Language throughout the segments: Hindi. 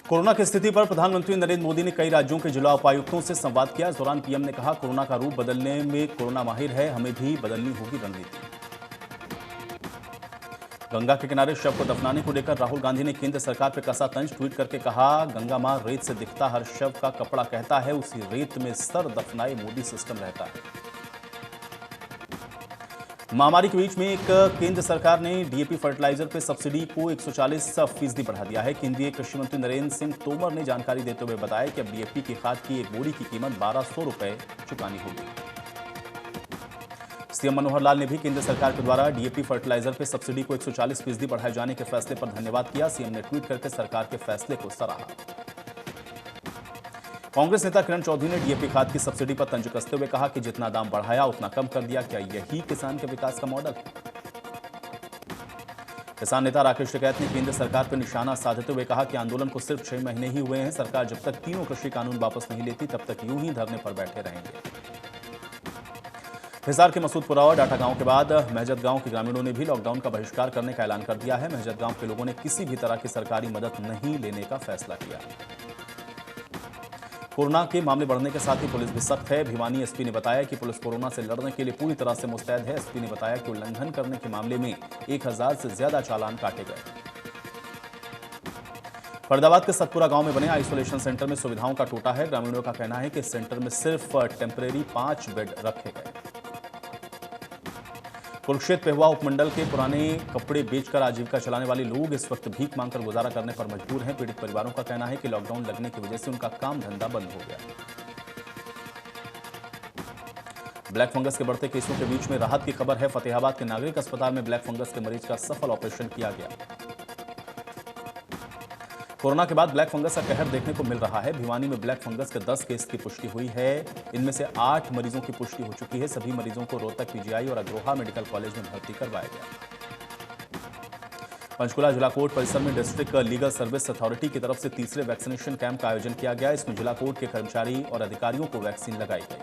कोरोना की स्थिति पर प्रधानमंत्री नरेंद्र मोदी ने कई राज्यों के जिला उपायुक्तों से संवाद किया। इस दौरान पीएम ने कहा, कोरोना का रूप बदलने में कोरोना माहिर है, हमें भी बदलनी होगी रणनीति। गंगा के किनारे शव को दफनाने को लेकर राहुल गांधी ने केंद्र सरकार पर कसा तंज। ट्वीट करके कहा, गंगा मां रेत से दिखता हर शव का कपड़ा कहता है, उसी रेत में सर दफनाए मोदी सिस्टम रहता है। महामारी के बीच में एक केंद्र सरकार ने डीएपी फर्टिलाइजर पे सब्सिडी को 140% बढ़ा दिया है। केंद्रीय कृषि मंत्री नरेंद्र सिंह तोमर ने जानकारी देते हुए बताया कि अब डीएपी की खाद की एक बोरी की कीमत 1200 रुपए चुकानी होगी। सीएम मनोहर लाल ने भी केंद्र सरकार के द्वारा डीएपी फर्टिलाइजर पे सब्सिडी को 140% बढ़ाए जाने के फैसले पर धन्यवाद किया। सीएम ने ट्वीट करके सरकार के फैसले को सराहा। कांग्रेस नेता किरण चौधरी ने डीएपी खाद की सब्सिडी पर तंज कसते हुए कहा कि जितना दाम बढ़ाया उतना कम कर दिया, क्या यही किसान के विकास का मॉडल है? किसान नेता राकेश टिकैत ने केंद्र सरकार पर निशाना साधते हुए कहा कि आंदोलन को सिर्फ 6 महीने ही हुए हैं। सरकार जब तक तीनों कृषि कानून वापस नहीं लेती तब तक यूं ही धरने पर बैठे रहेंगे। हिसार के मसूदपुरा और डाटा गांव के बाद महजद गांव के ग्रामीणों ने भी लॉकडाउन का बहिष्कार करने का ऐलान कर दिया है। महजद गांव के लोगों ने किसी भी तरह की सरकारी मदद नहीं लेने का फैसला किया। कोरोना के मामले बढ़ने के साथ ही पुलिस भी सख्त है। भिवानी एसपी ने बताया कि पुलिस कोरोना से लड़ने के लिए पूरी तरह से मुस्तैद है। एसपी ने बताया कि उल्लंघन करने के मामले में 1000 से ज्यादा चालान काटे गए। फरीदाबाद के सतपुरा गांव में बने आइसोलेशन सेंटर में सुविधाओं का टोटा है। ग्रामीणों का कहना है कि इस सेंटर में सिर्फ टेम्परेरी 5 बेड रखे गए। कुरुक्षेत्र पेहुआ उपमंडल के पुराने कपड़े बेचकर आजीविका चलाने वाले लोग इस वक्त भीख मांगकर गुजारा करने पर मजबूर हैं। पीड़ित परिवारों का कहना है कि लॉकडाउन लगने की वजह से उनका काम धंधा बंद हो गया। ब्लैक फंगस के बढ़ते केसों के बीच में राहत की खबर है। फतेहाबाद के नागरिक अस्पताल में ब्लैक फंगस के मरीज का सफल ऑपरेशन किया गया। कोरोना के बाद ब्लैक फंगस का कहर देखने को मिल रहा है। भिवानी में ब्लैक फंगस के 10 केस की पुष्टि हुई है। इनमें से 8 मरीजों की पुष्टि हो चुकी है। सभी मरीजों को रोहतक पीजीआई और अग्रोहा मेडिकल कॉलेज में भर्ती करवाया गया। पंचकुला जिला कोर्ट परिसर में डिस्ट्रिक्ट लीगल सर्विस अथॉरिटी की तरफ से तीसरे वैक्सीनेशन कैंप का आयोजन किया गया। इसमें जिला कोर्ट के कर्मचारी और अधिकारियों को वैक्सीन लगाई गई।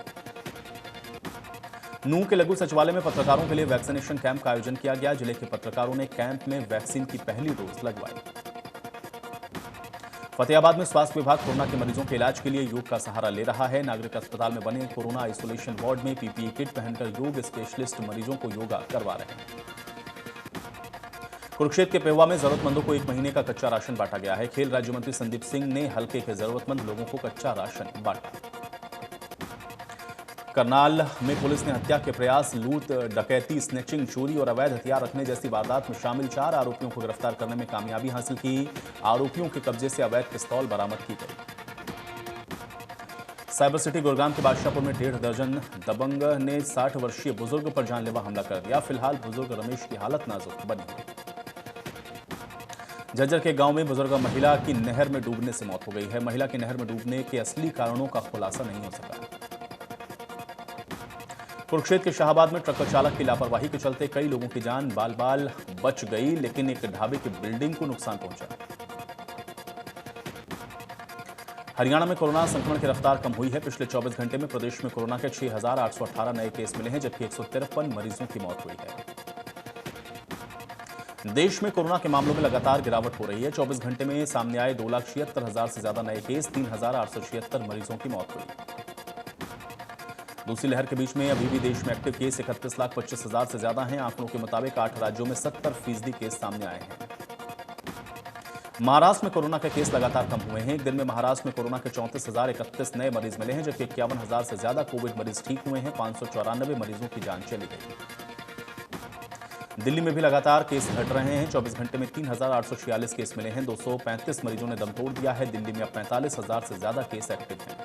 नूंह के लघु सचिवालय में पत्रकारों के लिए वैक्सीनेशन कैंप का आयोजन किया गया। जिले के पत्रकारों ने कैंप में वैक्सीन की पहली डोज लगवाई। फतेहाबाद में स्वास्थ्य विभाग कोरोना के मरीजों के इलाज के लिए योग का सहारा ले रहा है। नागरिक अस्पताल में बने कोरोना आइसोलेशन वार्ड में पीपीई किट पहनकर योग स्पेशलिस्ट मरीजों को योगा करवा रहे हैं। कुरुक्षेत्र के पेहुआ में जरूरतमंदों को 1 महीने का कच्चा राशन बांटा गया है। खेल राज्य मंत्री संदीप सिंह ने हल्के के जरूरतमंद लोगों को कच्चा राशन बांटा। करनाल में पुलिस ने हत्या के प्रयास, लूट, डकैती, स्नेचिंग, चोरी और अवैध हथियार रखने जैसी वारदात में शामिल 4 आरोपियों को गिरफ्तार करने में कामयाबी हासिल की। आरोपियों के कब्जे से अवैध पिस्तौल बरामद की गई। साइबर सिटी गुरुग्राम के बादशाहपुर में 1.5 दर्जन दबंग ने 60 वर्षीय बुजुर्ग पर जानलेवा हमला कर दिया। फिलहाल बुजुर्ग रमेश की हालत नाजुक बनी है। झज्जर के गांव में बुजुर्ग महिला की नहर में डूबने से मौत हो गई है। महिला की नहर में डूबने के असली कारणों का खुलासा नहीं हो सका। कुरुक्षेत्र के शाहबाद में ट्रक चालक की लापरवाही के चलते कई लोगों की जान बाल बच गई, लेकिन एक ढाबे की बिल्डिंग को नुकसान पहुंचा। हरियाणा में कोरोना संक्रमण की रफ्तार कम हुई है। पिछले 24 घंटे में प्रदेश में कोरोना के 6818 नए केस मिले हैं, जबकि 153 मरीजों की मौत हुई है। देश में कोरोना के मामलों में लगातार गिरावट हो रही है। 24 घंटे में सामने आए 2,76,000 से ज्यादा नए केस, 3,876 मरीजों की मौत हुई। दूसरी लहर के बीच में अभी भी देश में एक्टिव केस 31,25,000 से ज्यादा हैं। आंकड़ों के मुताबिक 8 राज्यों में 70% केस सामने आए हैं। महाराष्ट्र में कोरोना के केस लगातार कम हुए हैं। एक दिन में महाराष्ट्र में कोरोना के 34,031 नए मरीज मिले हैं, जबकि 51,000 से ज्यादा कोविड मरीज ठीक हुए हैं। 594 मरीजों की जान चली गई। दिल्ली में भी लगातार केस घट रहे हैं। 24 घंटे में 3,846 केस मिले हैं। 235 मरीजों ने दम तोड़ दिया है। दिल्ली में अब 45,000 से ज्यादा केस एक्टिव हैं।